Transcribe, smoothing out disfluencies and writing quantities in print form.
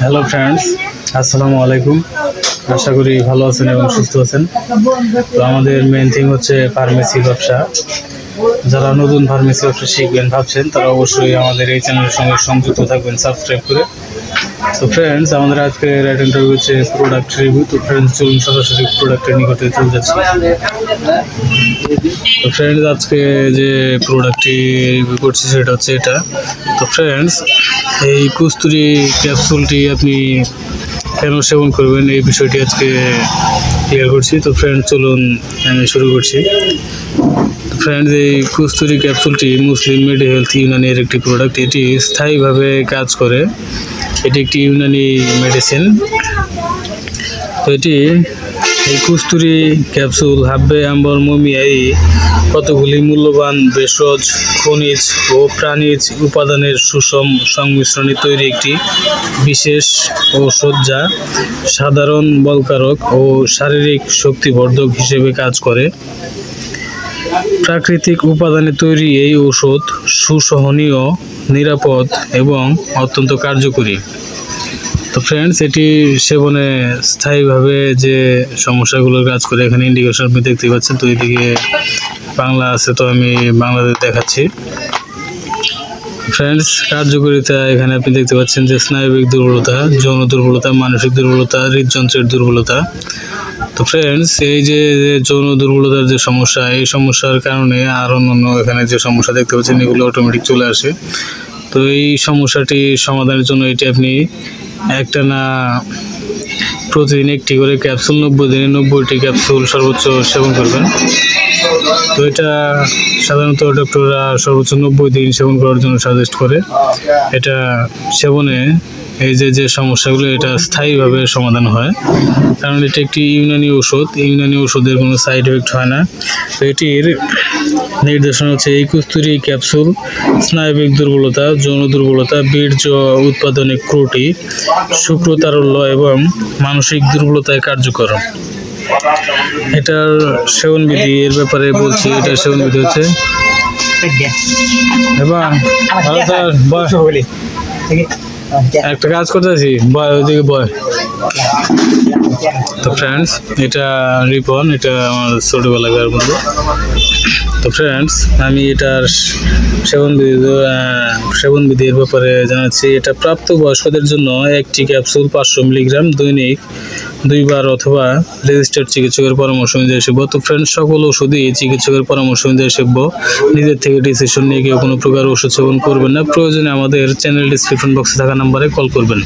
Hello friends, আসসালামু আলাইকুম। আশা করি ভালো আছেন এবং সুস্থ আছেন। তো আমাদের মেন থিং হচ্ছে ফার্মেসি ব্যবসা। যারা নতুন ফার্মেসি ব্যবসা শিখবেন ভাবছেন তারা অবশ্যই আমাদের এই চ্যানেলের সঙ্গে সংযুক্ত থাকবেন সাবস্ক্রাইব করে। তো ফ্রেন্ডস, আমাদের আজকের আইটেমটা হচ্ছে প্রোডাক্ট রিভিউ। তো ফ্রেন্ডস, চলুন সরাসরি প্রোডাক্টের নিকটে চলে যাচ্ছি। তো ফ্রেন্ডস, আজকে যে প্রোডাক্টটি রিভিউ করছি সেটা হচ্ছে এটা। তো ফ্রেন্ডস, এই কস্তুরি ক্যাপসুলটি আপনি কেন সেবন করবেন এই বিষয়টি আজকে ক্লিয়ার করছি। তো ফ্রেন্ডস, চলুন আমি শুরু করছি। ফ্রেন্ডস, এই কস্তুরি ক্যাপসুলটি মুসলিম মেডি হেলথ ইউনানির একটি প্রোডাক্ট। এটি স্থায়ীভাবে কাজ করে। এটি একটি ইউনানি মেডিসিন। তো এই কস্তুরি ক্যাপসুল হাব্বে আম্বর মমিয়াই কতগুলি মূল্যবান ভেষজ, খনিজ ও প্রাণীজ উপাদানের সুষম সংমিশ্রণে তৈরি একটি বিশেষ ঔষধ, যা সাধারণ বলকারক ও শারীরিক শক্তিবর্ধক হিসেবে কাজ করে। প্রাকৃতিক উপাদানে তৈরি এই ঔষধ সুসহনীয়, নিরাপদ এবং অত্যন্ত কার্যকরী। তো ফ্রেন্ডস, এটি সেবনে স্থায়ীভাবে যে সমস্যাগুলোর কাজ করে, এখানে ইন্ডিকেশন আপনি দেখতে পাচ্ছেন। তো এদিকে বাংলা আছে, তো আমি বাংলাতে দেখাচ্ছি। ফ্রেন্ডস, কার্যকারিতা এখানে আপনি দেখতে পাচ্ছেন যে স্নায়বিক দুর্বলতা, যৌন দুর্বলতা, মানসিক দুর্বলতা, হৃদযন্ত্রের দুর্বলতা। তো ফ্রেন্ডস, এই যে যৌন দুর্বলতার যে সমস্যা, এই সমস্যার কারণে আর অন্যান্য এখানে যে সমস্যা দেখতে পাচ্ছেন এগুলো অটোমেটিক চলে আসে। তো এই সমস্যাটি সমাধানের জন্য এটি আপনি একটানা প্রতিদিন একটি করে ক্যাপসুল 90 দিনে 90টি ক্যাপসুল সর্বোচ্চ সেবন করবেন। তো এটা সাধারণত ডক্টররা সর্বোচ্চ 90 দিন সেবন করার জন্য সাজেস্ট করে। এটা সেবনে এই যে সমস্যাগুলো এটা স্থায়ীভাবে সমাধান হয়, কারণ এটা একটি ইউনানি ঔষধ। ইউনানি ওষুধের কোনো সাইড এফেক্ট হয় না। তো এটির নির্দেশনা হচ্ছে এই কস্তুরি ক্যাপসুল স্নায়বিক দুর্বলতা, যৌন দুর্বলতা, বীর্য উৎপাদনে ত্রুটি, শুক্রতারল্য এবং মানসিক দুর্বলতায় কার্যকর। এটার সেবনবিধি এর ব্যাপারে বলছি। এটার সেবনবিধি হচ্ছে একটা কাজ করতেছি, বয় ওইদিকে বয়। তো ফ্রেন্ডস, এটা রিপন, এটা আমার ছোটোবেলাকার বন্ধু। তো ফ্রেন্ডস, আমি এটার সেবনবিধির ব্যাপারে জানাচ্ছি। এটা প্রাপ্তবয়স্কদের জন্য একটি ক্যাপসুল 500 মিলিগ্রাম দৈনিক 2 বার অথবা রেজিস্টার্ড চিকিৎসকের পরামর্শ অনুযায়ী সেব্য। তো ফ্রেন্ডস, সকল ওষুধই চিকিৎসকের পরামর্শ অনুযায়ী সেব্য। নিজের থেকে ডিসিশন নিয়ে কেউ কোনো প্রকার ওষুধ সেবন করবেন না। প্রয়োজনে আমাদের চ্যানেল ডিসক্রিপশন বক্সে থাকা নাম্বারে কল করবেন।